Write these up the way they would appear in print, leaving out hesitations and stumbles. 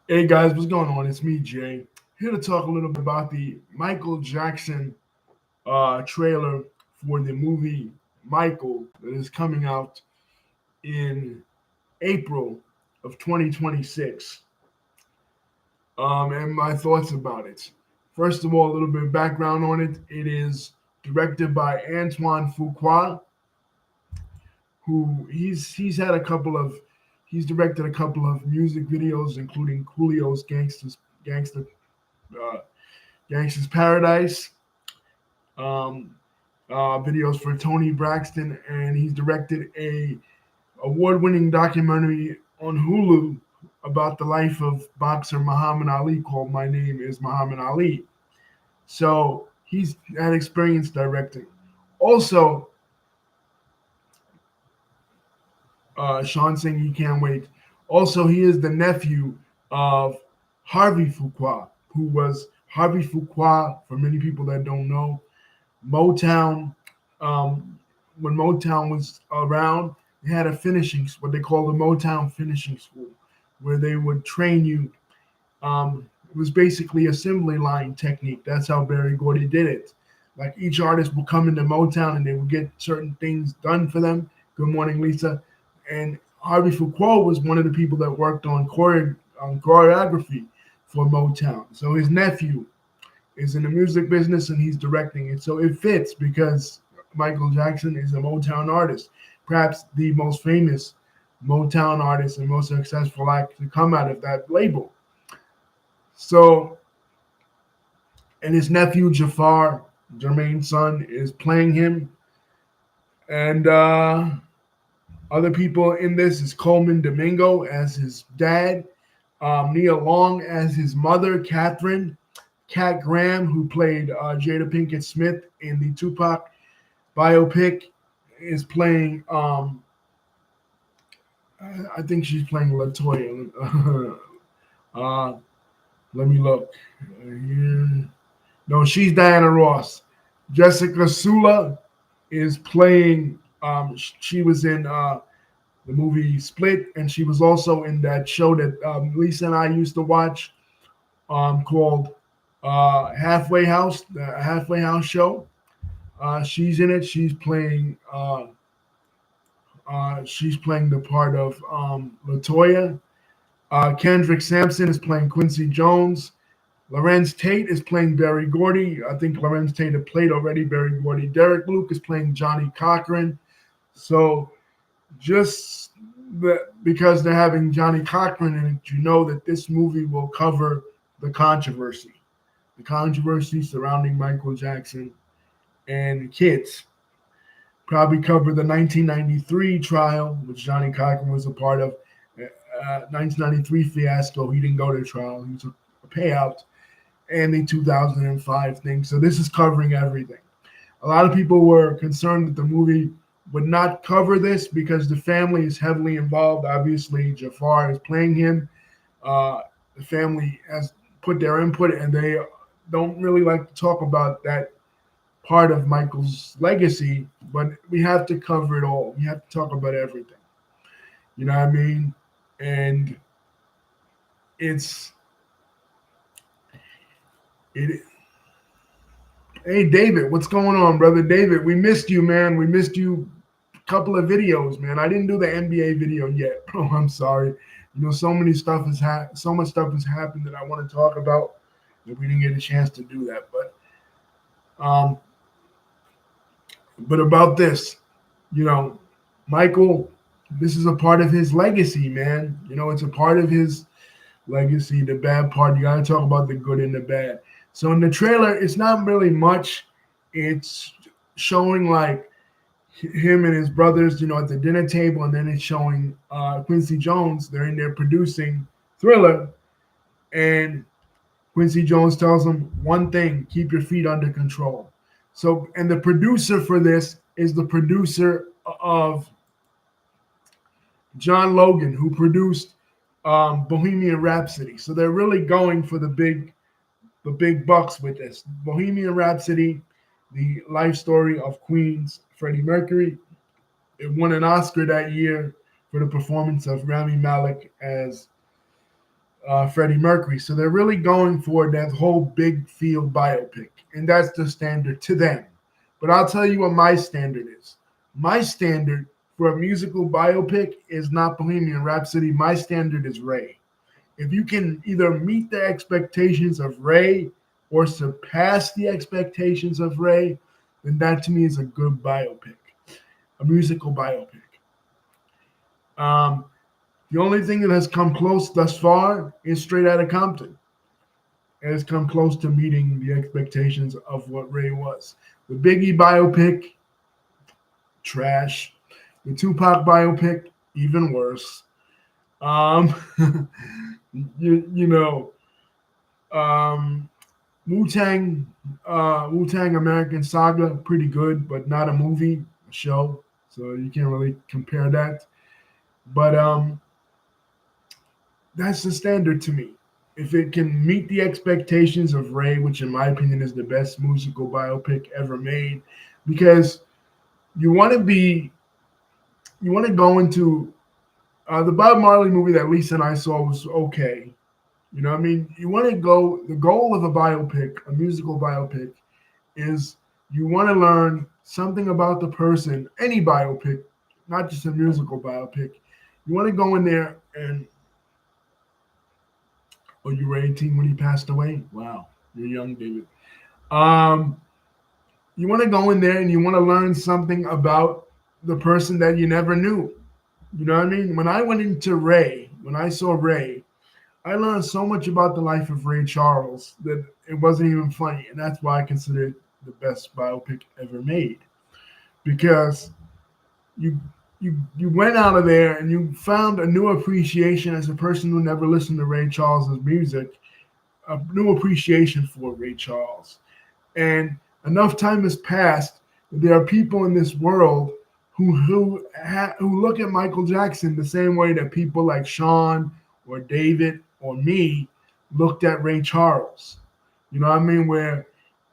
Hey guys, what's going on? It's me, Jay. Here to talk a little bit about the Michael Jackson trailer for the movie Michael that is coming out in April of 2026, and my thoughts about it. First of all, a little bit of background on it. It is directed by Antoine Fuqua, who he's directed a couple of music videos, including Coolio's uh, Gangsta's Paradise, um, videos for Tony Braxton, and he's directed a award-winning documentary on Hulu about the life of boxer Muhammad Ali called "My Name Is Muhammad Ali." So he's had experience directing. Also, Sean saying he can't wait. Also, he is the nephew of Harvey Fuqua, who was Harvey Fuqua. For many people that don't know, Motown, when Motown was around, they had a what they call the Motown finishing school, where they would train you. It was basically assembly line technique. That's how Barry Gordy did it. Like each artist would come into Motown and they would get certain things done for them. Good morning, Lisa. And Harvey Fuqua was one of the people that worked on choreography for Motown. So his nephew is in the music business and he's directing it. So it fits because Michael Jackson is a Motown artist, perhaps the most famous Motown artist and most successful act to come out of that label. So, and his nephew Jafar, Jermaine's son, is playing him. And other people in this is Coleman Domingo as his dad, Nia Long as his mother, Catherine, Cat Graham, who played Jada Pinkett Smith in the Tupac biopic, is playing. I think she's playing Latoya. uh, let me look. Here. No, she's Diana Ross. Jessica Sula is playing. She was in the movie Split, and she was also in that show that Lisa and I used to watch called Halfway House, the Halfway House show. She's in it. She's playing the part of Latoya. Kendrick Sampson is playing Quincy Jones. Lorenz Tate is playing Barry Gordy. I think Lorenz Tate had played already Barry Gordy. Derek Luke is playing Johnny Cochran. So just because they're having Johnny Cochran in it, you know that this movie will cover the controversy surrounding Michael Jackson and kids. Probably cover the 1993 trial, which Johnny Cochran was a part of. 1993 fiasco. He didn't go to trial. He took a payout, and the 2005 thing. So this is covering everything. A lot of people were concerned that the movie would not cover this because the family is heavily involved. Obviously, Jafar is playing him. The family has put their input, and they don't really like to talk about that part of Michael's legacy. But we have to cover it all. We have to talk about everything. You know what I mean? And it's it. Hey David, what's going on, brother David? We missed you, man. We missed you a couple of videos, man. I didn't do the NBA video yet. Oh, I'm sorry. So much stuff has happened that I want to talk about that we didn't get a chance to do that. Um, but about this, you know, Michael, this is a part of his legacy, man. You know, it's a part of his legacy. The bad part, you got to talk about the good and the bad. So in the trailer, it's not really much. It's showing like him and his brothers, you know, at the dinner table, and then it's showing Quincy Jones. They're in there producing Thriller, and Quincy Jones tells him one thing: keep your feet under control. So, and the producer for this is the producer of John Logan, who produced Bohemian Rhapsody. So they're really going for the big bucks with this. Bohemian Rhapsody, the life story of Queen's Freddie Mercury. It won an Oscar that year for the performance of Rami Malek as Freddie Mercury. So they're really going for that whole big field biopic, and that's the standard to them. But I'll tell you what my standard is. My standard for a musical biopic is not Bohemian Rhapsody. My standard is Ray. If you can either meet the expectations of Ray or surpass the expectations of Ray, then that to me is a good biopic, a musical biopic. Um, the only thing that has come close thus far is Straight Outta Compton. It has come close to meeting the expectations of what Ray was. The Biggie biopic, trash. The Tupac biopic, even worse. Um, you know, um, Wu Tang American Saga, pretty good, but not a movie, a show. So you can't really compare that. But that's the standard to me. If it can meet the expectations of Ray, which in my opinion is the best musical biopic ever made, because you want to be, you want to go into the Bob Marley movie that Lisa and I saw was okay. You know what I mean? You want to go, the goal of a biopic, a musical biopic, is you want to learn something about the person, any biopic, not just a musical biopic. You want to go in there and, oh, you were 18 when he passed away? Wow, you're young, David. Um, you want to go in there and you want to learn something about the person that you never knew. You know what I mean? When I went into Ray, when I saw Ray, I learned so much about the life of Ray Charles that it wasn't even funny. And that's why I consider it the best biopic ever made. Because you you went out of there and you found a new appreciation as a person who never listened to Ray Charles's music, a new appreciation for Ray Charles. And enough time has passed. There are people in this world who look at Michael Jackson the same way that people like Sean or David or me looked at Ray Charles. You know what I mean? Where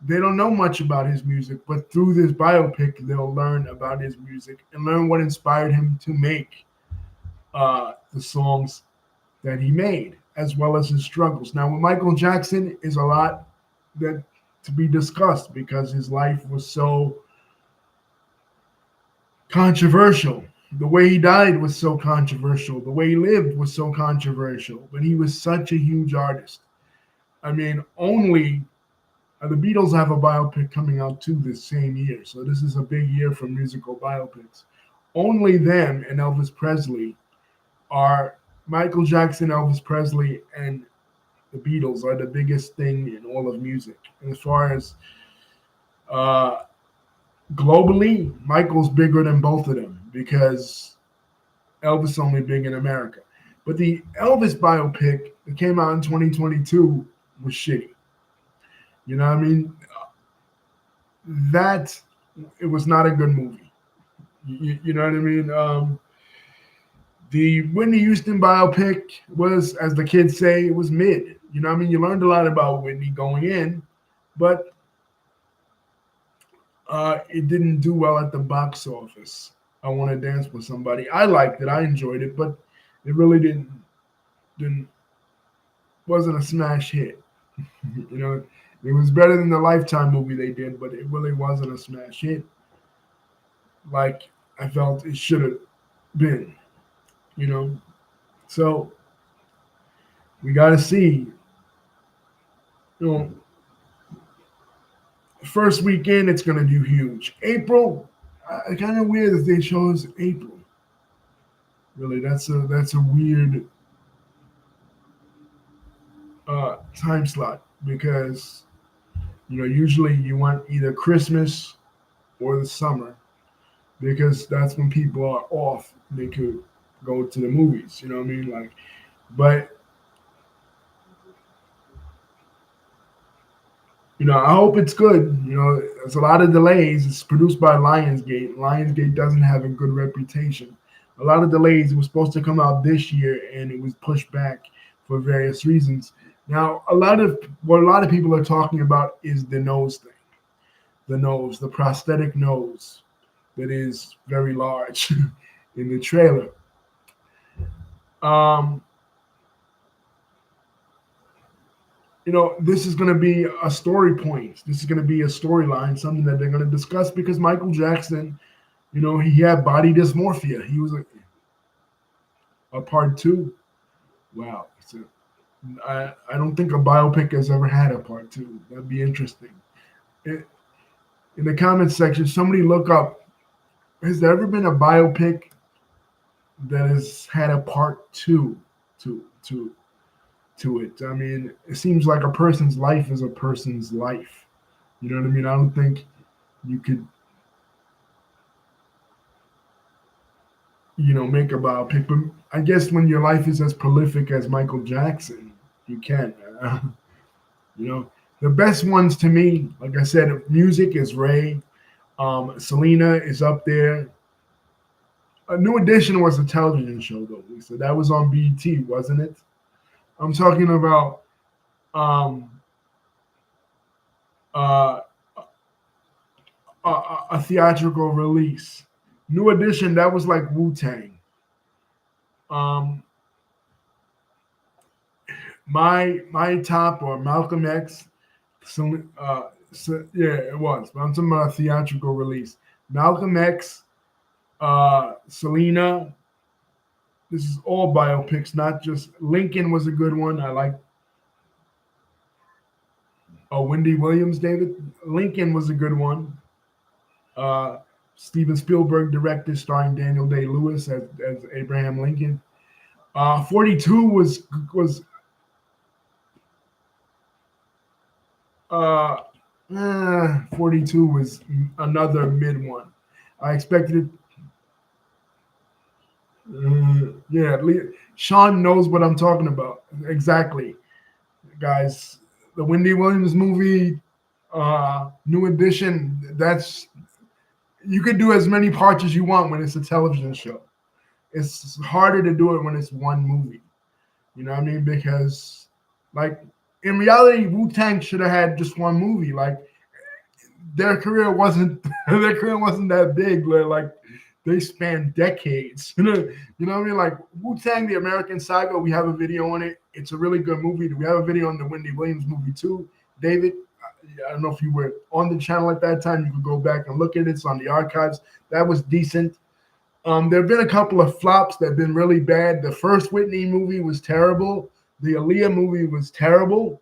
they don't know much about his music, but through this biopic, they'll learn about his music and learn what inspired him to make the songs that he made, as well as his struggles. Now, with Michael Jackson is a lot that to be discussed because his life was so controversial. The way he died was so controversial. The way he lived was so controversial. But he was such a huge artist. I mean, only the Beatles have a biopic coming out too this same year. So this is a big year for musical biopics. Only them and Elvis Presley are Michael Jackson, Elvis Presley, and the Beatles are the biggest thing in all of music. And as far as uh, globally, Michael's bigger than both of them because Elvis only big in America. But the Elvis biopic that came out in 2022 was shitty. You know what I mean? That it was not a good movie. You know what I mean? The Whitney Houston biopic was, as the kids say, it was mid. You know what I mean? You learned a lot about Whitney going in, but it didn't do well at the box office. I Want to Dance with Somebody. I liked it. I enjoyed it, but it really didn't wasn't a smash hit. You know, it was better than the Lifetime movie they did, but it really wasn't a smash hit like I felt it should have been. You know, so we got to see. You know, first weekend it's going to do huge. April, kind of weird that they chose April. Really, that's a weird time slot because usually you want either Christmas or the summer because that's when people are off. They could go to the movies. You know what I mean? Like, but I hope it's good. There's a lot of delays. It's produced by Lionsgate. Lionsgate doesn't have a good reputation. A lot of delays. It was supposed to come out this year, and it was pushed back for various reasons. Now, what a lot of people are talking about is the nose thing. The nose, the prosthetic nose that is very large in the trailer. Um, this is going to be a story point. This is going to be a storyline, something that they're going to discuss because Michael Jackson, he had body dysmorphia. He was a part two. Wow. So I don't think a biopic has ever had a part two. That'd be interesting. In in the comments section, somebody look up, has there ever been a biopic that has had a part two to to it? I mean, it seems like a person's life is a person's life. You know what I mean? I don't think you could, make a biopic, but I guess when your life is as prolific as Michael Jackson, you can. You know, the best ones to me, like I said, music is Ray. Selena is up there. A New Edition was a television show though, Lisa. That was on BET, wasn't it? I'm talking about um, uh, a theatrical release. New Edition, that was like Wu Tang. Um, my top or Malcolm X. Yeah, it was. But I'm talking about a theatrical release. Malcolm X, Selena. This is all biopics, not just Lincoln was a good one. I like Wendy Williams, David. Lincoln was a good one. Uh, Steven Spielberg directed, starring Daniel Day Lewis as Abraham Lincoln. 42 was uh, 42 was another mid one. I expected it. Yeah, Sean knows what I'm talking about exactly, guys. The Wendy Williams movie, New Edition. That's you could do as many parts as you want when it's a television show. It's harder to do it when it's one movie. You know what I mean? Because like in reality, Wu Tang should have had just one movie. Like their career wasn't their career wasn't that big. Like they spanned decades. You know what I mean? Like Wu Tang, the American Saga. We have a video on it. It's a really good movie. We have a video on the Wendy Williams movie too. David, I don't know if you were on the channel at that time. You could go back and look at it. It's on the archives. That was decent. There have been a couple of flops that have been really bad. The first Whitney movie was terrible. The Aaliyah movie was terrible.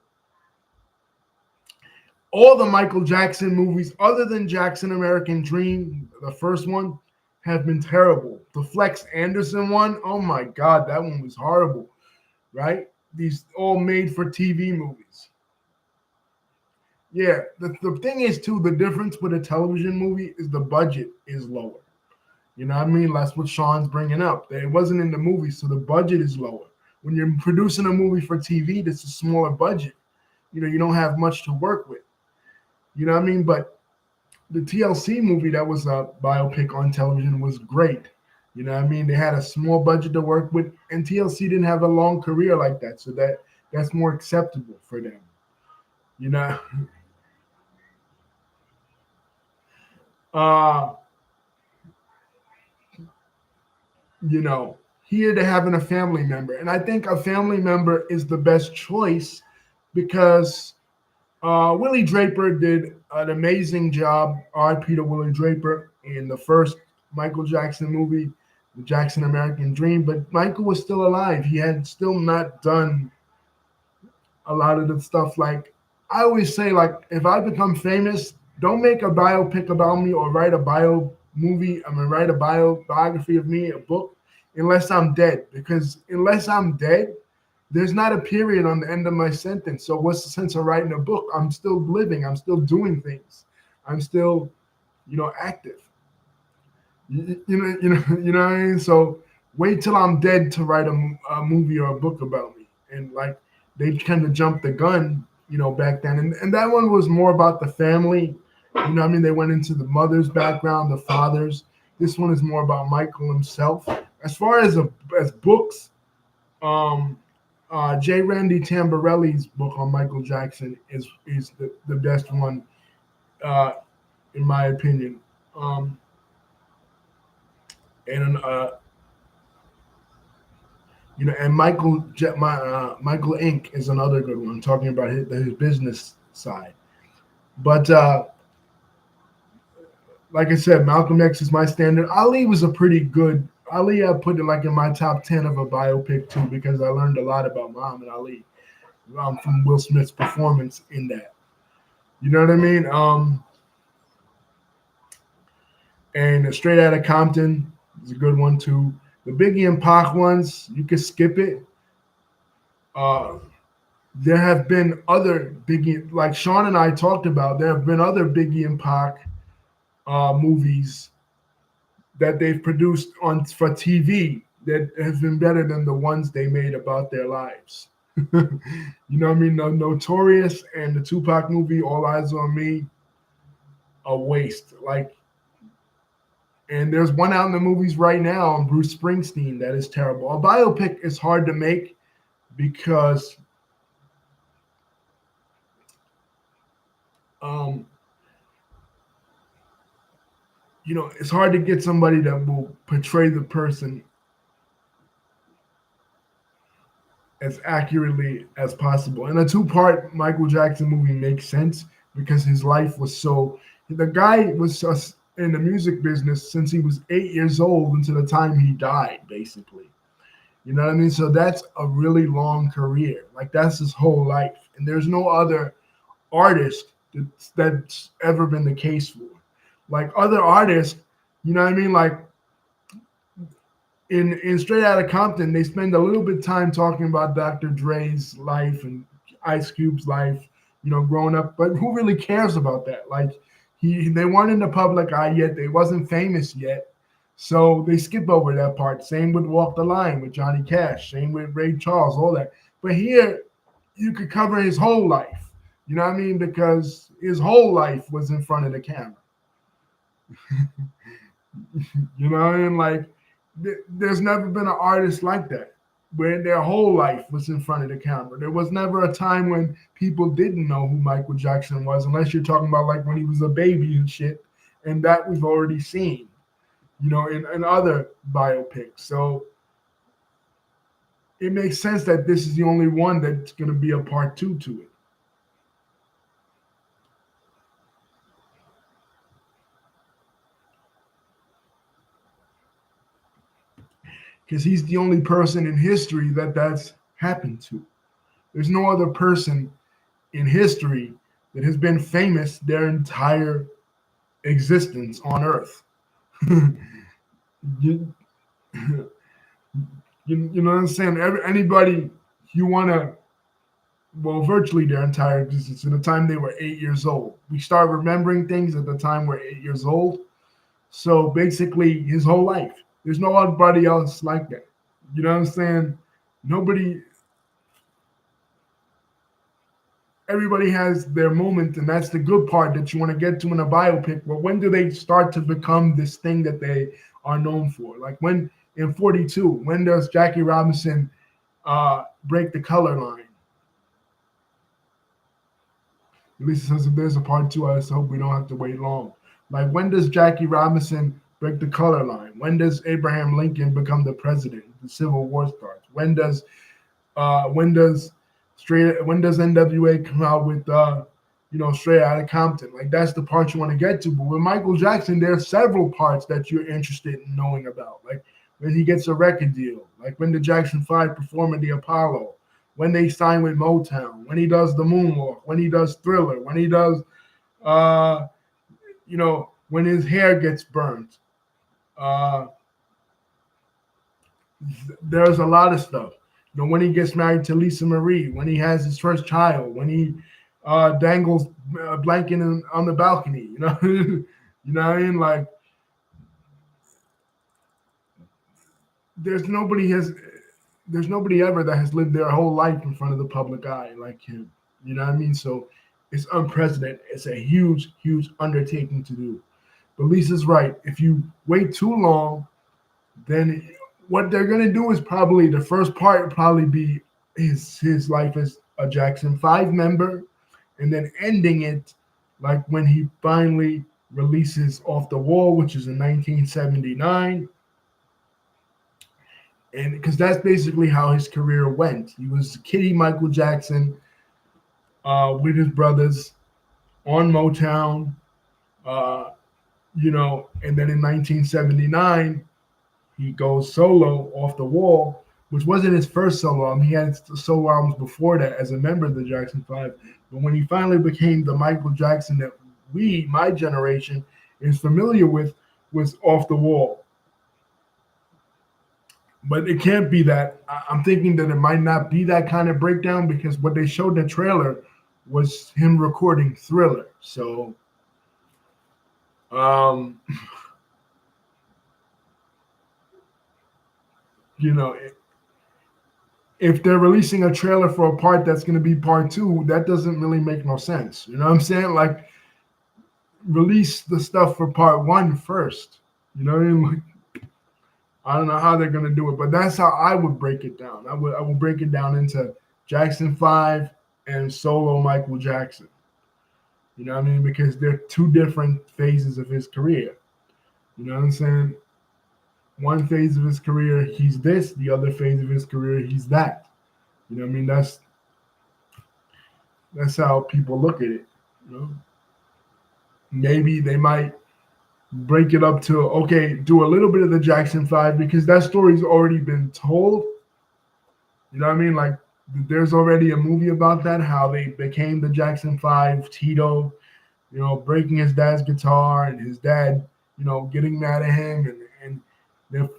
All the Michael Jackson movies, other than Jackson American Dream, the first one, have been terrible. The Flex Anderson one, oh my God, that one was horrible, right? These all made for TV movies. Yeah, the thing is, too, the difference with a television movie is the budget is lower. You know what I mean? That's what Sean's bringing up. It wasn't in the movie, so the budget is lower. When you're producing a movie for TV, that's a smaller budget. You don't have much to work with. You know what I mean? But the TLC movie that was a biopic on television was great. You know what I mean? They had a small budget to work with, and TLC didn't have a long career like that, so that's more acceptable for them. You know, uh, here they're having a family member, and I think a family member is the best choice because Willie Draper did an amazing job. R.I.P. to Willie Draper in the first Michael Jackson movie, The Jackson American Dream. But Michael was still alive. He had still not done a lot of the stuff. Like I always say, like if I become famous, don't make a biopic about me or write a bio movie. I mean, write a biography of me, a book, unless I'm dead. Because unless I'm dead, there's not a period on the end of my sentence. So what's the sense of writing a book? I'm still living. I'm still doing things. I'm still, active. What I mean. So wait till I'm dead to write a movie or a book about me. And like they kind of jumped the gun, back then. And that one was more about the family. I mean, they went into the mother's background, the father's. This one is more about Michael himself. As far as books, um, J. Randy Tamborelli's book on Michael Jackson is the best one, uh, in my opinion. Um, and And Michael Inc. is another good one, talking about his business side. But like I said, Malcolm X is my standard. Ali was a pretty good. Ali, I put it like in my top 10 of a biopic too, because I learned a lot about Muhammad Ali from Will Smith's performance in that. You know what I mean? And Straight Outta Compton is a good one too. The Biggie and Pac ones, you can skip it. Uh, there have been other Biggie, like Sean and I talked about. There have been other Biggie and Pac movies that they've produced on for TV that have been better than the ones they made about their lives. You know what I mean? The Notorious and the Tupac movie, All Eyes on Me, a waste. Like, and there's one out in the movies right now on Bruce Springsteen that is terrible. A biopic is hard to make because um, it's hard to get somebody that will portray the person as accurately as possible. And a two-part Michael Jackson movie makes sense because his life was so. The guy was just in the music business since he was 8 years old until the time he died, basically. You know what I mean? So that's a really long career. Like that's his whole life, and there's no other artist that's ever been the case for. Like other artists, you know what I mean? Like in Straight Outta Compton, they spend a little bit of time talking about Dr. Dre's life and Ice Cube's life, growing up. But who really cares about that? Like they weren't in the public eye yet. They wasn't famous yet. So they skip over that part. Same with Walk the Line with Johnny Cash. Same with Ray Charles, all that. But here, you could cover his whole life. You know what I mean? Because his whole life was in front of the camera. You know what I mean? Like, there's never been an artist like that where their whole life was in front of the camera. There was never a time when people didn't know who Michael Jackson was, unless you're talking about like when he was a baby and shit. And that we've already seen, in other biopics. So it makes sense that this is the only one that's going to be a part two to it. Because he's the only person in history that's happened to. There's no other person in history that has been famous their entire existence on Earth. you, you know what I'm saying? Anybody you want to, well, virtually their entire existence, at the time they were 8 years old. We start remembering things at the time we're 8 years old. So basically, his whole life. There's nobody else like that. You know what I'm saying? Everybody has their moment, and that's the good part that you want to get to in a biopic. But when do they start to become this thing that they are known for? Like when in 42, when does Jackie Robinson break the color line? Lisa says if there's a part two, I just hope we don't have to wait long. Like when does Jackie Robinson break the color line? When does Abraham Lincoln become the president? The Civil War starts. When does NWA come out with Straight Outta Compton? Like that's the part you want to get to. But with Michael Jackson, there are several parts that you're interested in knowing about. Like when he gets a record deal, like when the Jackson 5 perform at the Apollo, when they sign with Motown, when he does the moonwalk, when he does Thriller, when he does when his hair gets burnt. There's a lot of stuff. When he gets married to Lisa Marie, when he has his first child, when he dangles a blanket on the balcony, you know what I mean? Like, there's nobody ever that has lived their whole life in front of the public eye like him. You know what I mean? So it's unprecedented. It's a huge, huge undertaking to do. But Lisa's right. If you wait too long, then what they're gonna do is probably the first part probably be his life as a Jackson 5 member, and then ending it like when he finally releases Off the Wall, which is in 1979. And because that's basically how his career went. He was Kitty Michael Jackson with his brothers on Motown, uh, and then in 1979 he goes solo off the wall, which wasn't his first solo album. He had solo albums before that as a member of the Jackson Five. But when he finally became the Michael Jackson that my generation, is familiar with, was Off the Wall. But it can't be that. I'm thinking that it might not be that kind of breakdown because what they showed in the trailer was him recording Thriller. So, um, you know, if they're releasing a trailer for a part that's going to be part two, that doesn't really make no sense. You know what I'm saying? Like, release the stuff for part one first. You know what I mean? Like, I don't know how they're going to do it, but that's how I would break it down. I would break it down into Jackson 5 and solo Michael Jackson. You know what I mean? Because they're two different phases of his career. You know what I'm saying? One phase of his career, he's this. The other phase of his career, he's that. You know what I mean? That's how people look at it. You know, maybe they might break it up to, okay, do a little bit of the Jackson 5 because that story's already been told. You know what I mean? Like, there's already a movie about that, how they became the Jackson 5, Tito, breaking his dad's guitar and his dad, getting mad at him and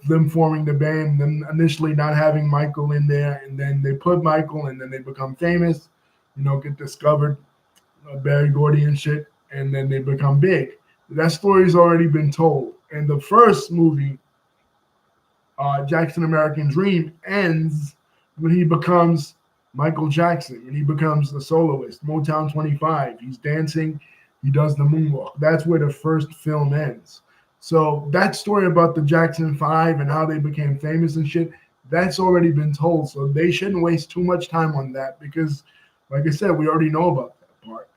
them forming the band, them initially not having Michael in there, and then they put Michael and then they become famous, get discovered, Barry Gordy and shit, and then they become big. That story's already been told. And the first movie, Jackson American Dream, ends when he becomes Michael Jackson, when he becomes the soloist, Motown 25. He's dancing, he does the moonwalk. That's where the first film ends. So that story about the Jackson 5 and how they became famous and shit, that's already been told. So they shouldn't waste too much time on that because, like I said, we already know about that part.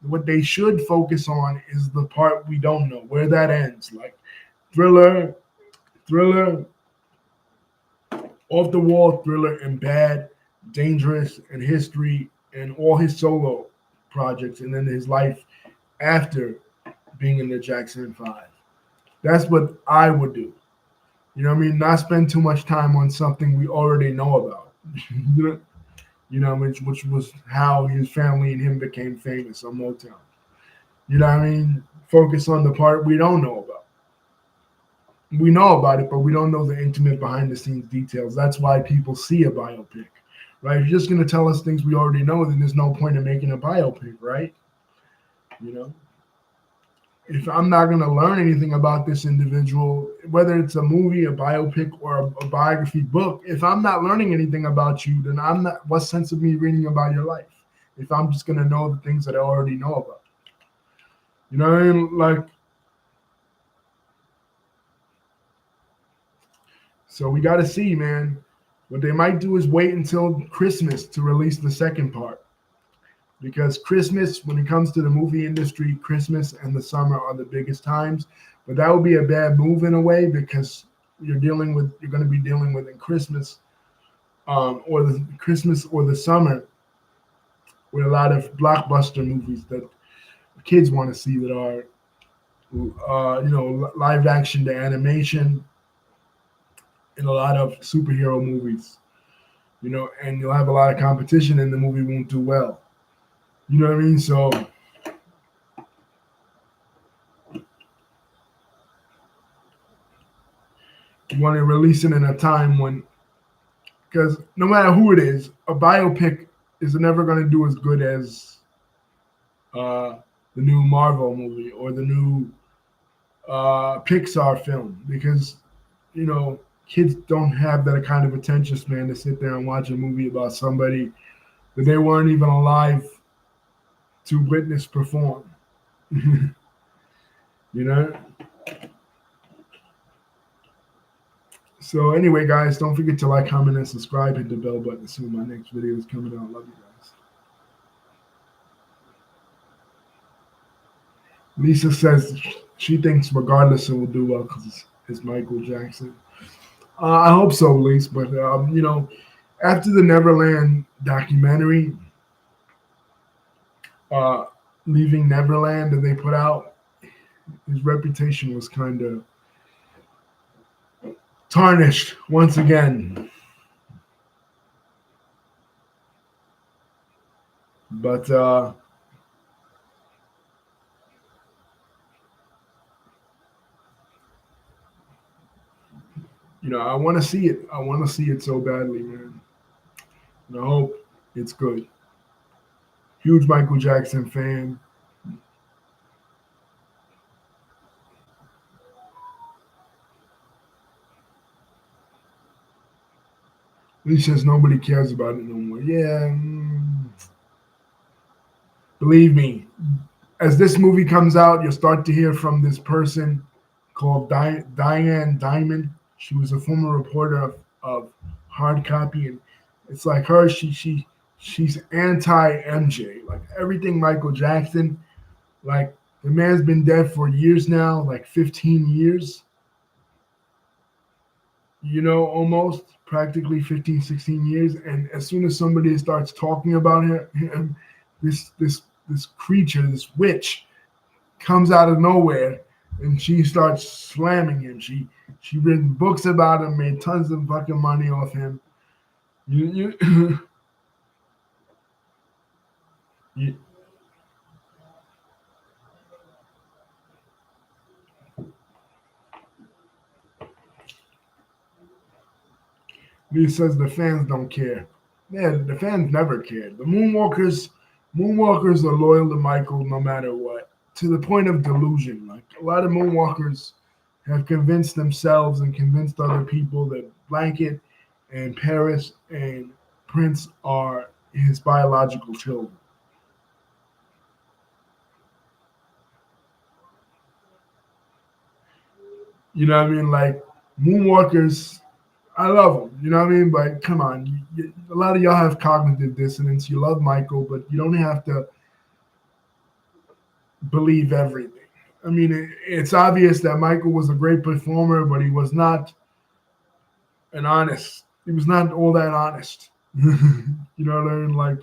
What they should focus on is the part we don't know, where that ends. Like Thriller, Off the Wall, Thriller, and Bad, Dangerous, and History, and all his solo projects, and then his life after being in the Jackson 5. That's what I would do. You know what I mean? Not spend too much time on something we already know about. Which was how his family and him became famous on Motown. You know what I mean? Focus on the part we don't know about. We know about it, but we don't know the intimate behind the scenes details. That's why people see a biopic, right? If you're just going to tell us things we already know, then there's no point in making a biopic, right? If I'm not going to learn anything about this individual, whether it's a movie, a biopic, or a biography book, if I'm not learning anything about you, then what's sense of me reading about your life? If I'm just going to know the things that I already know about. You know what I mean? Like, so we got to see, man. What they might do is wait until Christmas to release the second part. Because Christmas, when it comes to the movie industry, Christmas and the summer are the biggest times. But that would be a bad move in a way because you're going to be dealing with in Christmas, or the summer, with a lot of blockbuster movies that kids want to see that are, live action to animation, and a lot of superhero movies. And you'll have a lot of competition, and the movie won't do well. You know what I mean? So you want to release it in a time when, because no matter who it is, a biopic is never going to do as good as the new Marvel movie or the new Pixar film, because kids don't have that kind of attention span to sit there and watch a movie about somebody that they weren't even alive to witness perform. So anyway, guys, don't forget to like, comment, and subscribe. Hit the bell button to see when my next video is coming out. Love you guys. Lisa says she thinks regardless it will do well because it's Michael Jackson. I hope so, at least. But after the Neverland documentary, uh, Leaving Neverland that they put out, his reputation was kind of tarnished once again. But I want to see it. I want to see it so badly, man. And I hope it's good. Huge Michael Jackson fan. He says nobody cares about it no more. Yeah, believe me, as this movie comes out, you'll start to hear from this person called Diane Diamond. She was a former reporter of Hard Copy, and it's like her. She's anti MJ. Like everything Michael Jackson. Like the man's been dead for years now, like 15 years. Almost practically 15, 16 years. And as soon as somebody starts talking about him, this creature, this witch, comes out of nowhere and she starts slamming him. She written books about him, made tons of fucking money off him. You, you, he says the fans don't care. Yeah, the fans never cared. The Moonwalkers are loyal to Michael no matter what, to the point of delusion. Like a lot of Moonwalkers have convinced themselves and convinced other people that Blanket and Paris and Prince are his biological children. You know what I mean? Like Moonwalkers, I love them. You know what I mean? But come on, a lot of y'all have cognitive dissonance. You love Michael, but you don't have to believe everything. I mean, it's obvious that Michael was a great performer, but he was not an honest. He was not all that honest. You know what I mean? Like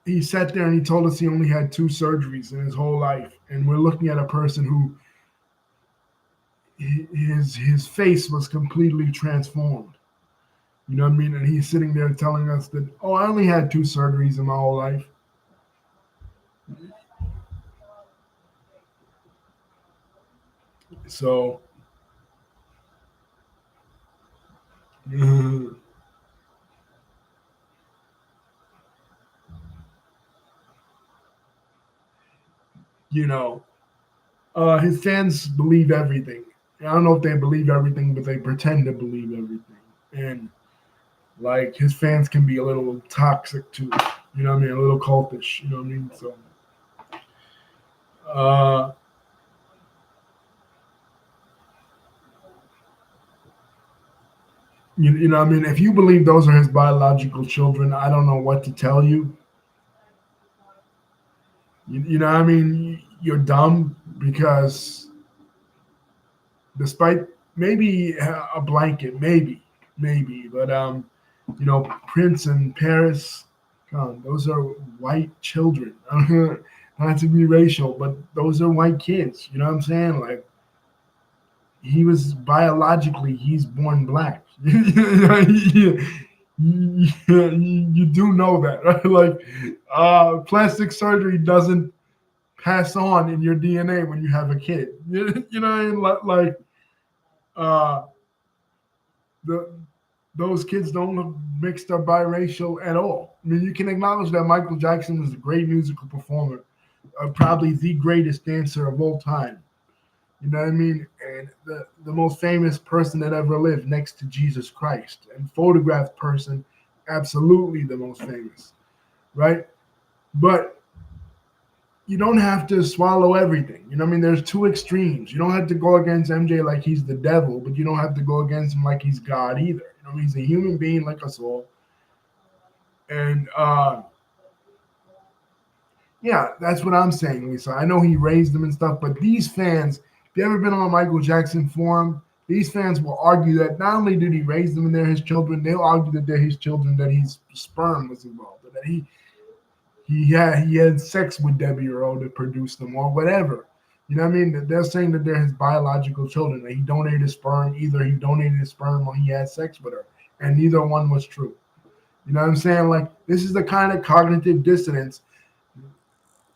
he sat there and he told us he only had two surgeries in his whole life, and we're looking at a person who his face was completely transformed. You know what I mean? And he's sitting there telling us that, oh, I only had two surgeries in my whole life. So, you know, his fans believe everything. I don't know if they believe everything, but they pretend to believe everything. And like his fans can be a little toxic too. You know what I mean? A little cultish. You know what I mean? So, uh, you know what I mean? If you believe those are his biological children, I don't know what to tell you. You know what I mean? You're dumb because despite maybe a blanket, maybe, but Prince and Paris, come on, those are white children. Not to be racial, but those are white kids. You know what I'm saying? Like he was biologically, he's born black. You do know that, right? Like plastic surgery doesn't pass on in your DNA when you have a kid. You know what I mean? Like uh, the those kids don't look mixed or biracial at all. I mean, you can acknowledge that Michael Jackson was a great musical performer, probably the greatest dancer of all time. You know what I mean? And the most famous person that ever lived next to Jesus Christ, and photographed person, absolutely the most famous, right? But you don't have to swallow everything. You know what I mean? There's two extremes. You don't have to go against MJ like he's the devil, but you don't have to go against him like he's God either. You know, he's a human being like us all. And yeah, that's what I'm saying, Lisa. I know he raised them and stuff, but these fans, you ever been on a Michael Jackson forum, these fans will argue that not only did he raise them and they're his children, they'll argue that they're his children, that his sperm was involved, that he had sex with Debbie Rowe to produce them or whatever. You know what I mean? They're saying that they're his biological children, that he donated his sperm, either he donated his sperm or he had sex with her, and neither one was true. You know what I'm saying? Like, this is the kind of cognitive dissonance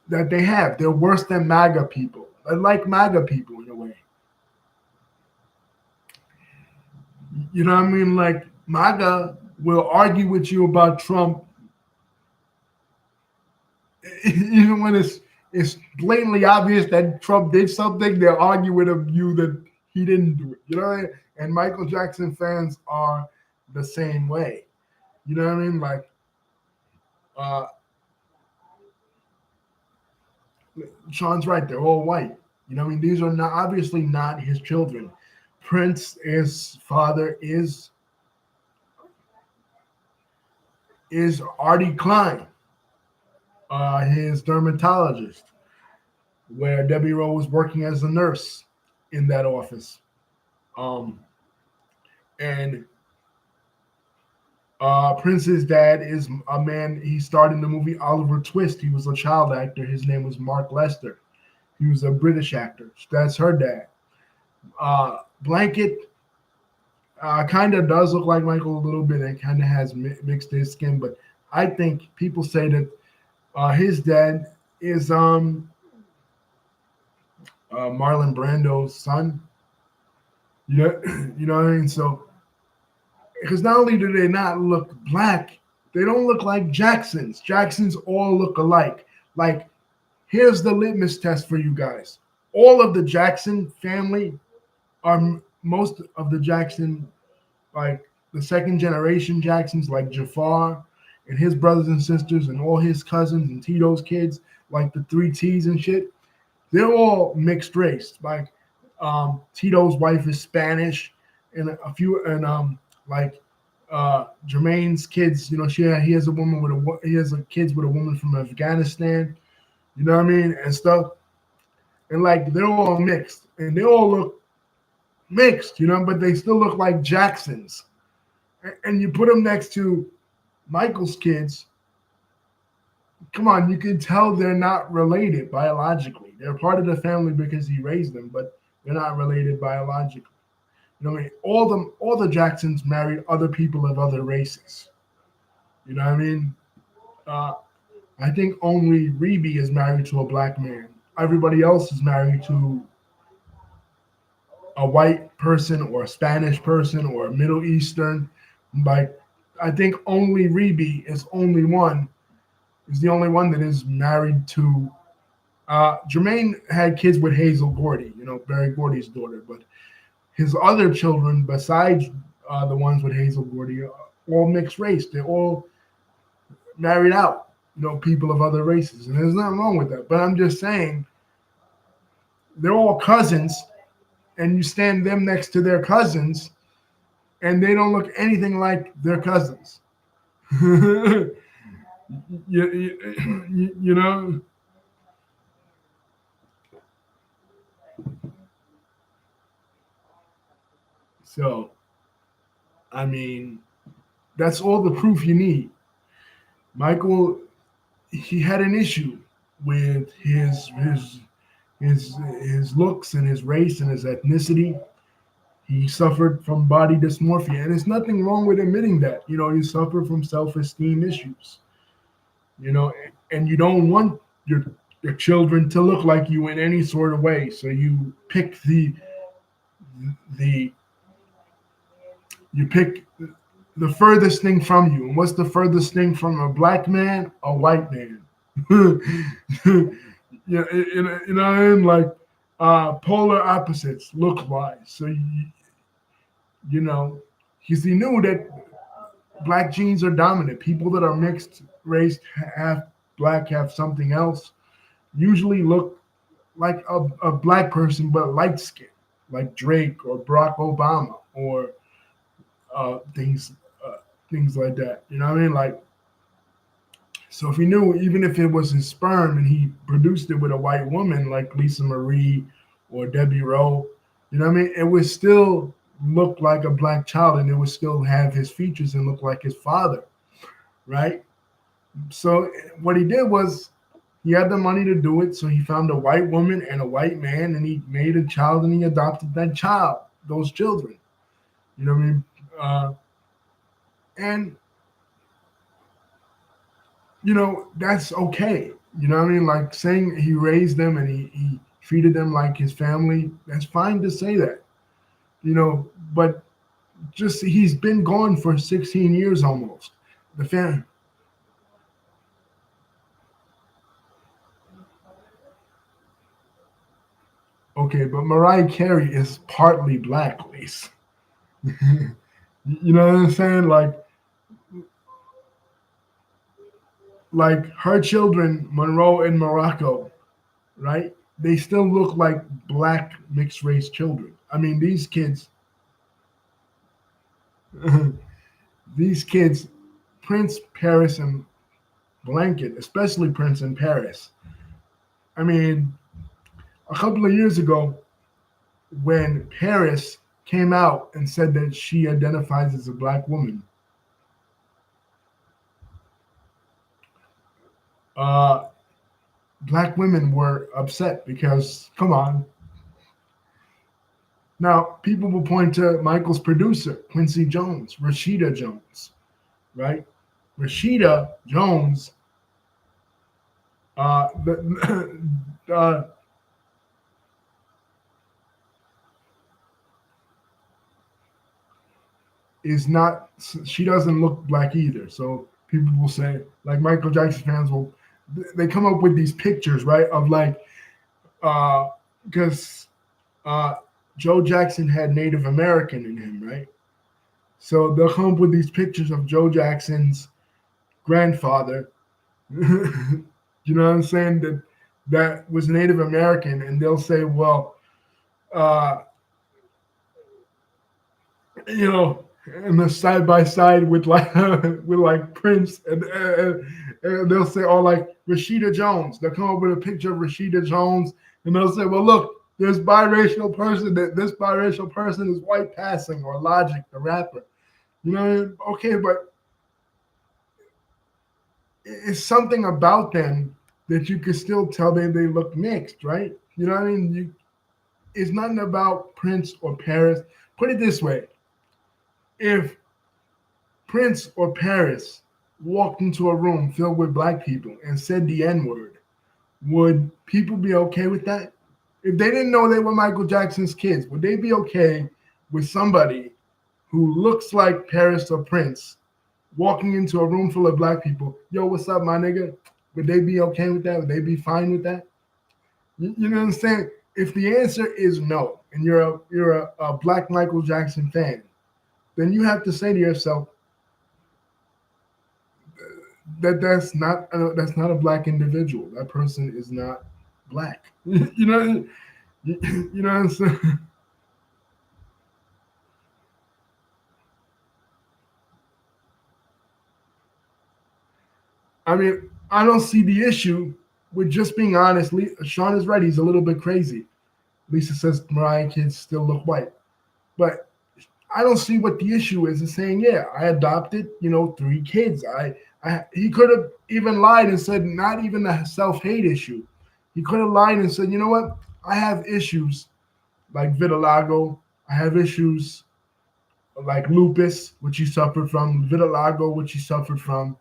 that they have. They're worse than MAGA people. They're like MAGA people in a way. You know what I mean? Like, MAGA will argue with you about Trump even when it's blatantly obvious that Trump did something. They'll argue with you that he didn't do it. You know what I mean? And Michael Jackson fans are the same way. You know what I mean? Like, Sean's right. They're all white. You know what I mean? These are not obviously not his children. Prince's father is Artie Klein, his dermatologist, where Debbie Rowe was working as a nurse in that office. And Prince's dad is a man. He starred in the movie Oliver Twist. He was a child actor. His name was Mark Lester. He was a British actor. That's her dad. Blanket kind of does look like Michael a little bit and kind of has mixed his skin, but I think people say that his dad is Marlon Brando's son. You know what I mean? So, because not only do they not look black, they don't look like Jacksons. Jacksons all look alike. Like, here's the litmus test for you guys. All of the Jackson family most of the Jackson, like the second generation Jacksons, like Jafar and his brothers and sisters and all his cousins and Tito's kids, like the 3 T's and shit, they're all mixed race. Like, Tito's wife is Spanish, and a few, and Jermaine's kids, you know, he has kids with a woman from Afghanistan, you know what I mean, and stuff, and like they're all mixed, and they all look mixed, you know, but they still look like Jacksons. And you put them next to Michael's kids. Come on, you can tell they're not related biologically. They're part of the family because he raised them, but they're not related biologically. You know what I mean? All the Jacksons married other people of other races. You know what I mean? I think only Reby is married to a black man. Everybody else is married to a white person or a Spanish person or a Middle Eastern. Like, I think only Reby is the only one that is married to. Jermaine had kids with Hazel Gordy, you know, Berry Gordy's daughter, but his other children, besides the ones with Hazel Gordy, are all mixed race. They're all married out, you know, people of other races, and there's nothing wrong with that. But I'm just saying, they're all cousins, and you stand them next to their cousins, and they don't look anything like their cousins. you know? So, I mean, that's all the proof you need. Michael, he had an issue with his looks and his race and his ethnicity. He suffered from body dysmorphia, and there's nothing wrong with admitting that. You know, you suffer from self-esteem issues. You know, and you don't want your children to look like you in any sort of way, so you pick the furthest thing from you. And what's the furthest thing from a black man? A white man. Yeah, you know what I mean? Like, polar opposites look-wise. So you know, because he knew that black genes are dominant. People that are mixed race, half black, half something else, usually look like a black person but light skin, like Drake or Barack Obama or things like that. You know what I mean? Like, so if he knew, even if it was his sperm and he produced it with a white woman like Lisa Marie or Debbie Rowe. You know what I mean? It would still look like a black child, and it would still have his features and look like his father, right? So what he did was he had the money to do it, so he found a white woman and a white man, and he made a child, and he adopted that child, those children. You know what I mean? Uh, and that's okay. You know what I mean? Like saying he raised them and he treated them like his family. That's fine to say that. But just he's been gone for 16 years almost. The fan. Okay, but Mariah Carey is partly black, Lisa. You know what I'm saying? Like her children, Monroe and Morocco, right? They still look like black mixed race children. I mean, these kids, these kids, Prince, Paris, and Blanket, especially Prince and Paris. I mean, a couple of years ago, when Paris came out and said that she identifies as a black woman, uh, black women were upset because, come on. Now, people will point to Michael's producer, Quincy Jones, Rashida Jones, right? Rashida Jones, the, is not, she doesn't look black either. So people will say, like Michael Jackson fans will, they come up with these pictures, right? Of like, because uh, Joe Jackson had Native American in him, right? So they'll come up with these pictures of Joe Jackson's grandfather. You know what I'm saying? That was Native American, and they'll say, well, uh, you know, and the side by side with like with like Prince, and they'll say, oh, like Rashida Jones. They'll come up with a picture of Rashida Jones, and they'll say, well, look, this biracial person, that this biracial person is white passing, or Logic, the rapper. You know, okay, but it's something about them that you can still tell they look mixed, right? You know what I mean? It's nothing about Prince or Paris. Put it this way: if Prince or Paris walked into a room filled with black people and said the N word, would people be okay with that? If they didn't know they were Michael Jackson's kids, would they be okay with somebody who looks like Paris or Prince walking into a room full of black people? Yo, what's up, my nigga? Would they be okay with that? Would they be fine with that? You know what I'm saying? If the answer is no, and you're a black Michael Jackson fan, then you have to say to yourself that that's not a black individual. That person is not black. You know, you know what I'm saying? I mean, I don't see the issue with just being honest. Sean is right. He's a little bit crazy. Lisa says Mariah kids still look white, but I don't see what the issue is in saying, yeah, I adopted, 3 kids. He could have even lied and said not even a self-hate issue. He could have lied and said, you know what? I have issues like vitiligo. I have issues like lupus, which he suffered from, vitiligo, which he suffered from.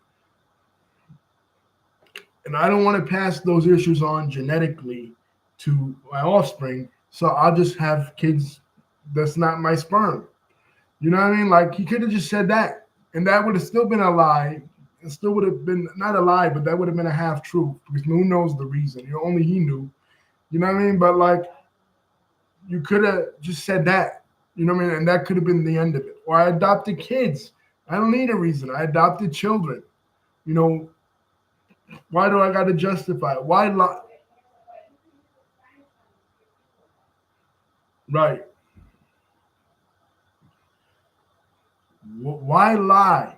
And I don't want to pass those issues on genetically to my offspring. So I'll just have kids that's not my sperm. You know what I mean? Like he could have just said that, and that would have still been a lie. It still would have been not a lie, but that would have been a half truth because who knows the reason? Only he knew. You know what I mean? But like you could have just said that. You know what I mean? And that could have been the end of it. Or I adopted kids. I don't need a reason. I adopted children. You know, why do I got to justify it? Why lie? Right. Why lie?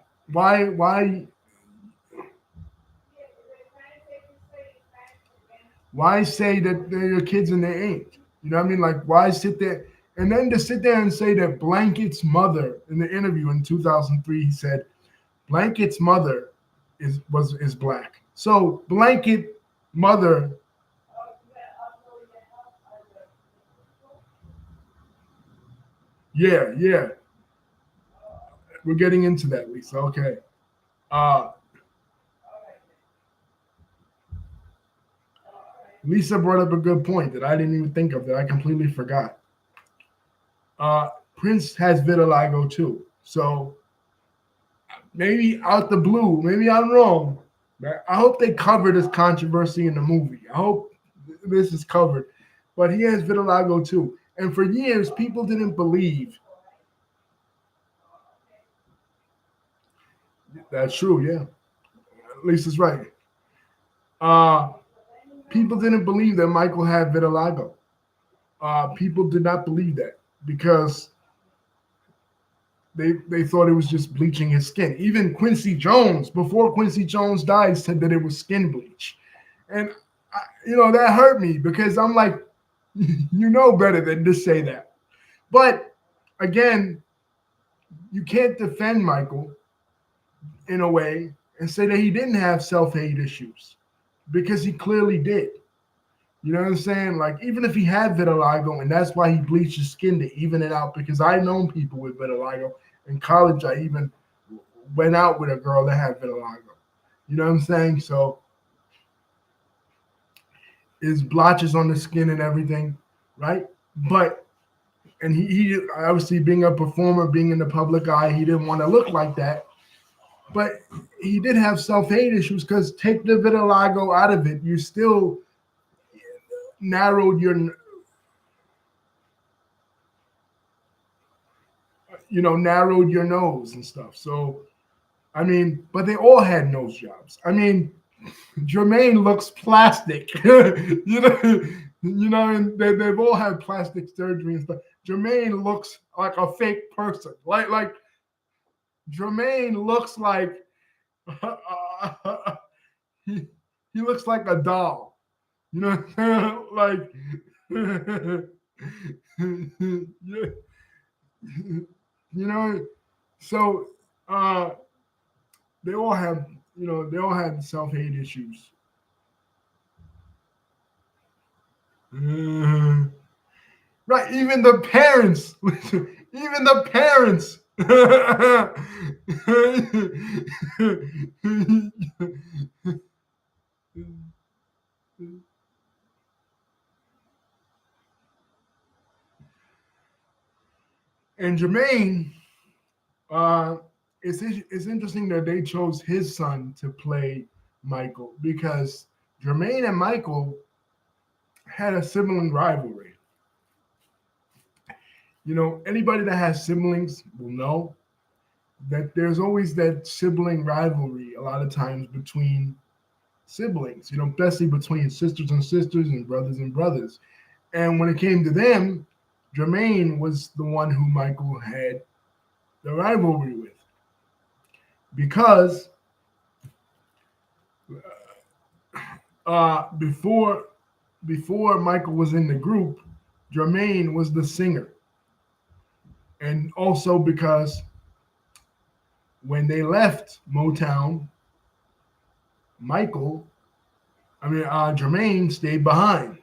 Why say that they're your kids and they ain't? You know what I mean? Like, why sit there? And then to sit there and say that Blanket's mother in the interview in 2003, he said Blanket's mother is black. So Blanket mother, yeah, yeah. We're getting into that, Lisa. Okay. Uh, Lisa brought up a good point that I didn't even think of that I completely forgot. Prince has vitiligo too. So maybe out the blue, maybe I'm wrong. I hope they cover this controversy in the movie. I hope this is covered. But he has vitiligo too. And for years, people didn't believe. That's true, yeah. Lisa's right. Uh, People didn't believe that Michael had vitiligo. People did not believe that because they thought it was just bleaching his skin. Even Quincy Jones, before Quincy Jones died, said that it was skin bleach, and that hurt me because I'm like, you know better than to say that. But again, you can't defend Michael in a way and say that he didn't have self-hate issues because he clearly did. You know what I'm saying? Like, even if he had vitiligo, and that's why he bleached his skin to even it out, because I've known people with vitiligo. In college, I even went out with a girl that had vitiligo. You know what I'm saying? So, his blotches on the skin and everything, right? But, and he obviously being a performer, being in the public eye, he didn't want to look like that. But he did have self-hate issues because take the vitiligo out of it, you still narrowed your narrowed your nose and stuff. So I mean, but they all had nose jobs. I mean, Jermaine looks plastic. And they've all had plastic surgery and stuff. Jermaine looks like a fake person. Like Jermaine looks like he, he looks like a doll. You know, like yeah. So uh they all have they all had self-hate issues. Uh, right, even the parents, even the parents. And Jermaine, uh, it's interesting that they chose his son to play Michael because Jermaine and Michael had a sibling rivalry. Anybody that has siblings will know that there's always that sibling rivalry a lot of times between siblings, especially between sisters and sisters and brothers and brothers. And when it came to them, Jermaine was the one who Michael had the rivalry with because before Michael was in the group, Jermaine was the singer. And also because when they left Motown, Jermaine stayed behind.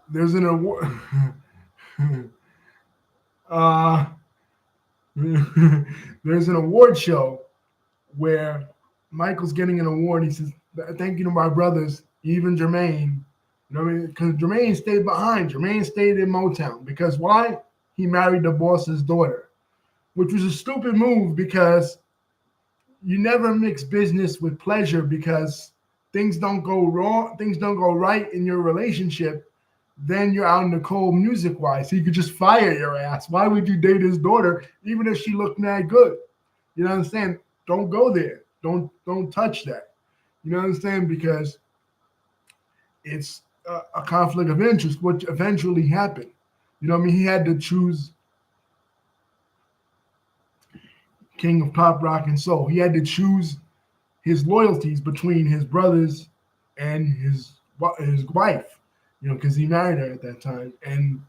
There's an award. There's an award show where Michael's getting an award. He says, "Thank you to my brothers, even Jermaine." You know what I mean? Because Jermaine stayed behind. Jermaine stayed in Motown. Because why? He married the boss's daughter, which was a stupid move because you never mix business with pleasure because things don't go wrong, things don't go right in your relationship. Then you're out in the cold music wise. So you could just fire your ass. Why would you date his daughter, even if she looked mad good? You know what I'm saying? Don't go there. Don't touch that. You know what I'm saying? Because it's a conflict of interest, which eventually happened. You know what I mean? He had to choose king of pop, rock, and soul. He had to choose his loyalties between his brothers and his his wife, because he married her at that time. And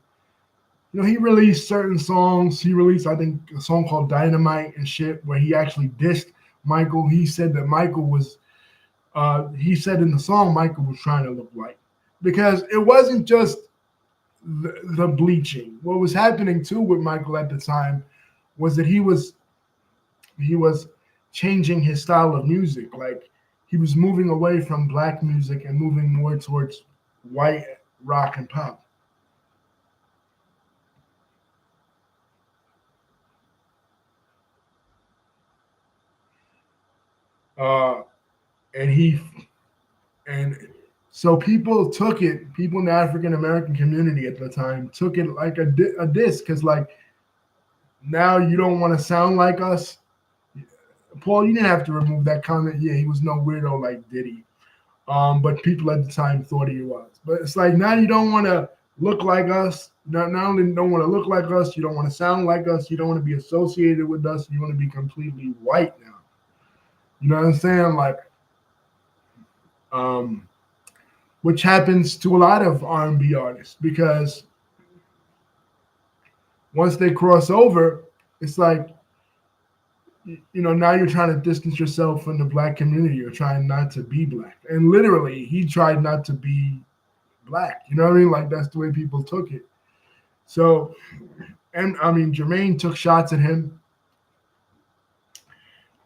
he released certain songs. He released, I think, a song called Dynamite and shit, where he actually dissed Michael. He said that Michael was, he said in the song, Michael was trying to look white. Because it wasn't just the bleaching. What was happening too with Michael at the time was that he was changing his style of music. Like he was moving away from black music and moving more towards white rock and pop. Uh, and he and so people in the African American community at the time took it like a diss, because like now you don't want to sound like us. Paul, you didn't have to remove that comment. Yeah, he was no weirdo like Diddy. But people at the time thought he was. But it's like now you don't want to look like us. Not only don't want to look like us, you don't want to sound like us. You don't want to be associated with us. You want to be completely white now. You know what I'm saying? Like, um, which happens to a lot of R&B artists, because once they cross over, it's like now you're trying to distance yourself from the black community. You're trying not to be black, and literally, he tried not to be black. You know what I mean? Like that's the way people took it. So, and I mean, Jermaine took shots at him.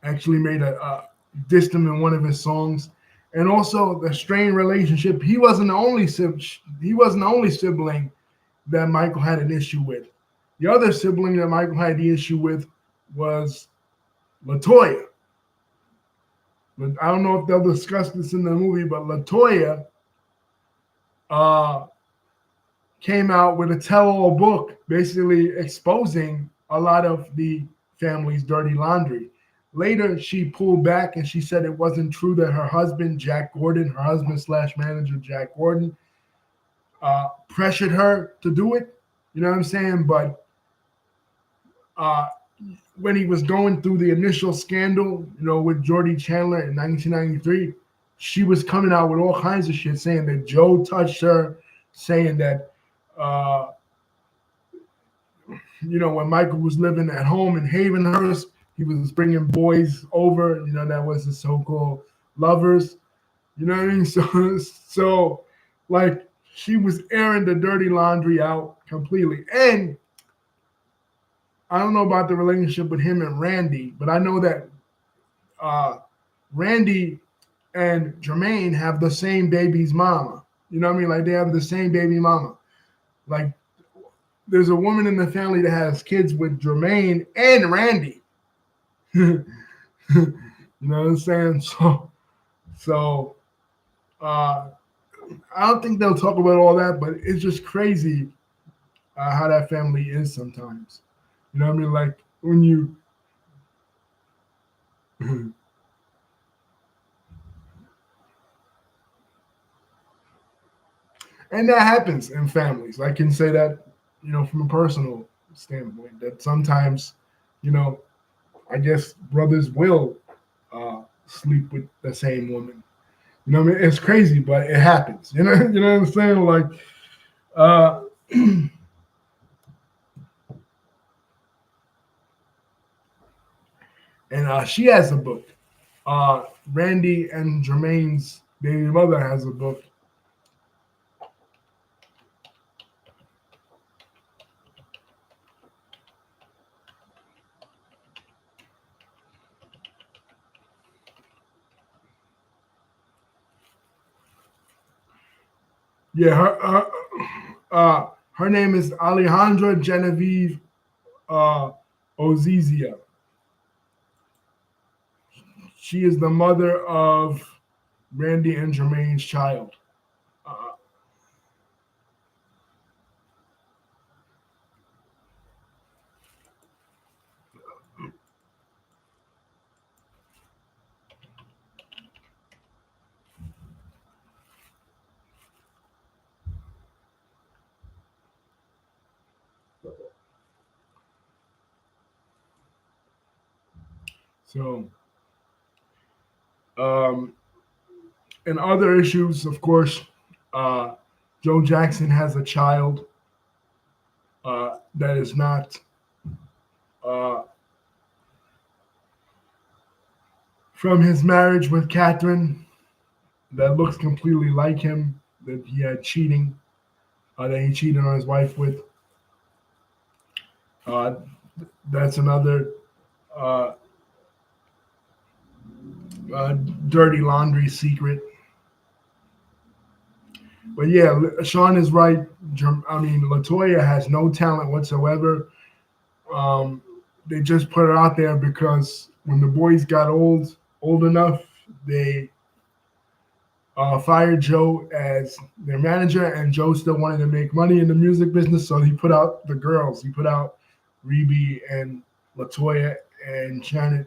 Actually, made a dissed him in one of his songs, and also the strained relationship. He wasn't the only sibling that Michael had an issue with. The other sibling that Michael had the issue with was Latoya. But I don't know if they'll discuss this in the movie, but Latoya uh, came out with a tell-all book, basically exposing a lot of the family's dirty laundry. Later, she pulled back and she said it wasn't true that her husband, Jack Gordon, her husband slash manager, Jack Gordon, pressured her to do it. You know what I'm saying? But uh, when he was going through the initial scandal, with Jordy Chandler in 1993, she was coming out with all kinds of shit, saying that Joe touched her, saying that, uh, when Michael was living at home in Havenhurst, he was bringing boys over, that was the so-called lovers. You know what I mean? So like she was airing the dirty laundry out completely. And I don't know about the relationship with him and Randy, but I know that uh, Randy and Jermaine have the same baby's mama. You know what I mean? Like they have the same baby mama. Like there's a woman in the family that has kids with Jermaine and Randy. You know what I'm saying? So uh, I don't think they'll talk about all that, but it's just crazy how that family is sometimes. You know what I mean? Like when you, and that happens in families. I can say that, from a personal standpoint, that sometimes, you know, I guess brothers will sleep with the same woman. You know what I mean? It's crazy, but it happens. You know what I'm saying? Like, uh, and she has a book. Randy and Jermaine's baby mother has a book. Yeah, her name is Alejandra Genevieve uh, Ozizia. She is the mother of Randy and Jermaine's child. Uh, so, and other issues, of course. Uh, Joe Jackson has a child that is not uh, from his marriage with Catherine that looks completely like him, that he had cheating, that he cheated on his wife with. Uh, that's another uh, uh, dirty laundry secret. But yeah, Sean is right. I mean, Latoya has no talent whatsoever. Um, they just put it out there because when the boys got old enough, they fired Joe as their manager, and Joe still wanted to make money in the music business, so he put out the girls. He put out Rebe and Latoya and Janet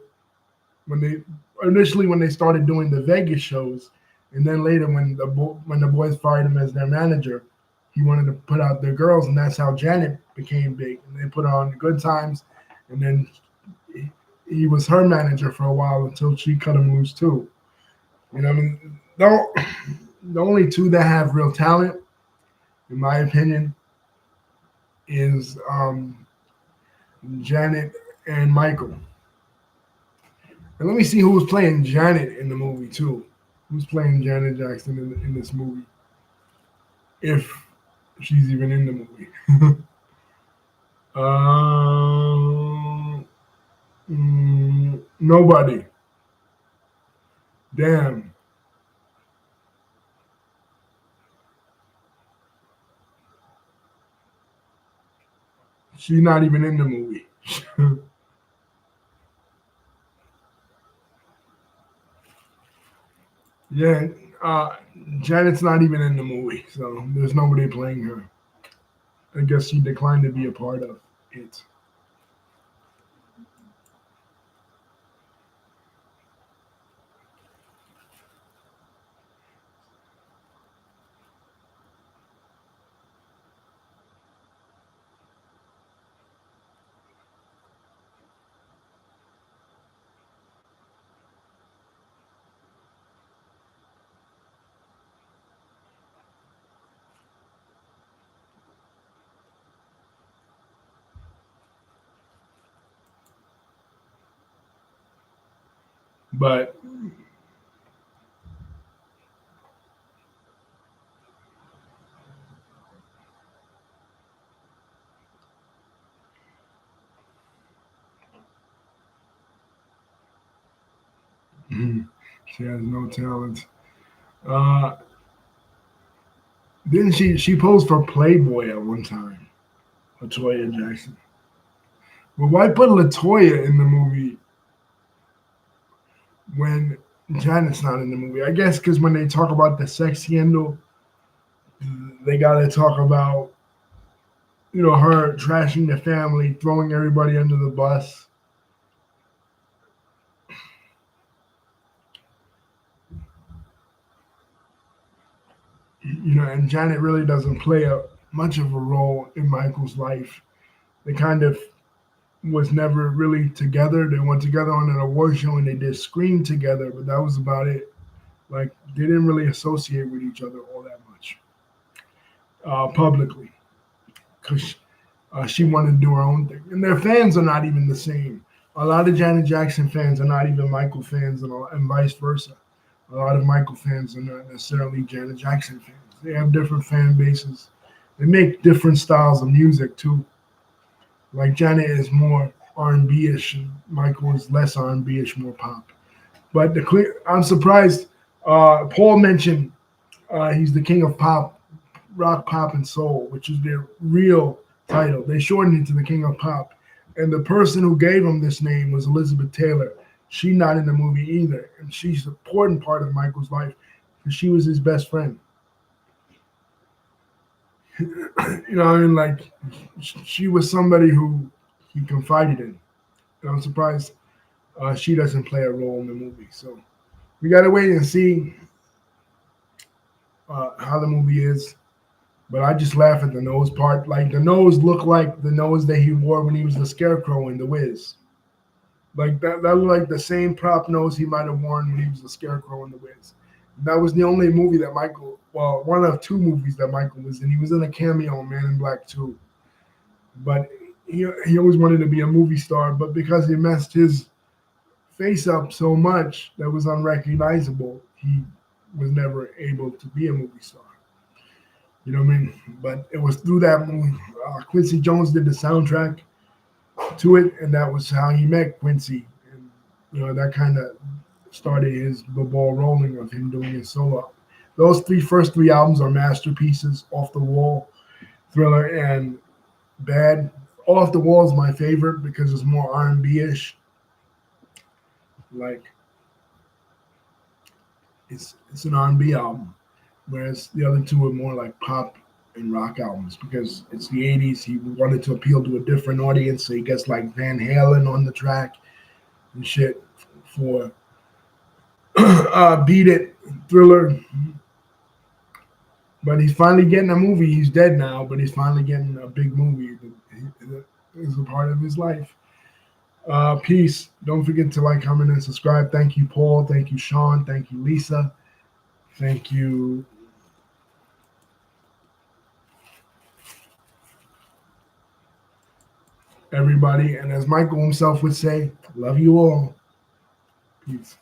when they started doing the Vegas shows, and then later when the boys fired him as their manager, he wanted to put out their girls, and that's how Janet became big. And they put her on Good Times, and then he was her manager for a while until she cut him loose too. You know, what I mean, the only two that have real talent, in my opinion, is Janet and Michael. And let me see who was playing Janet in the movie too. Who's playing Janet Jackson in this movie? If she's even in the movie. Nobody. Damn. She's not even in the movie. Yeah, uh, Janet's not even in the movie, so there's nobody playing her. I guess she declined to be a part of it. But she has no talent. Uh, didn't she posed for Playboy at one time? Latoya Jackson. But why put Latoya in the movie when Janet's not in the movie? I guess because when they talk about the sex scandal, they got to talk about her trashing the family, throwing everybody under the bus. And Janet really doesn't play much of a role in Michael's life. They kind of was never really together. They went together on an award show and they did Scream together, but that was about it. Like they didn't really associate with each other all that much publicly because she wanted to do her own thing. And their fans are not even the same. A lot of Janet Jackson fans are not even Michael fans, and vice versa. A lot of Michael fans are not necessarily Janet Jackson fans. They have different fan bases. They make different styles of music too. Like Janet is more R&B ish, and Michael is less R&B ish, more pop. But I'm surprised. Paul mentioned he's the king of pop, rock, pop, and soul, which is their real title. They shortened it to the king of pop, and the person who gave him this name was Elizabeth Taylor. She's not in the movie either, and she's an important part of Michael's life because she was his best friend. I mean, like she was somebody who he confided in, and I'm surprised she doesn't play a role in the movie. So we gotta wait and see how the movie is. But I just laugh at the nose part. Like the nose looked like the nose that he wore when he was the Scarecrow in The Wiz. Like that looked like the same prop nose he might have worn when he was the Scarecrow in The Wiz. That was the only movie that Michael well, one of two movies that Michael was in. He was in a cameo on Man in Black 2. But he always wanted to be a movie star, but because he messed his face up so much that was unrecognizable, he was never able to be a movie star. You know what I mean? But it was through that movie. Quincy Jones did the soundtrack to it, and that was how he met Quincy. And that kind of started the ball rolling of him doing his solo. Those first three albums are masterpieces. Off the Wall, Thriller, and Bad. Off the Wall is my favorite because it's more R&B ish. Like it's an R&B album, whereas the other two are more like pop and rock albums because it's the 80s. He wanted to appeal to a different audience, so he gets like Van Halen on the track and shit for Beat It, Thriller. But he's finally getting a movie. He's dead now, but he's finally getting a big movie that is a part of his life. Peace. Don't forget to like, comment, and subscribe. Thank you, Paul. Thank you, Sean. Thank you, Lisa. Thank you, everybody. And as Michael himself would say, love you all. Peace.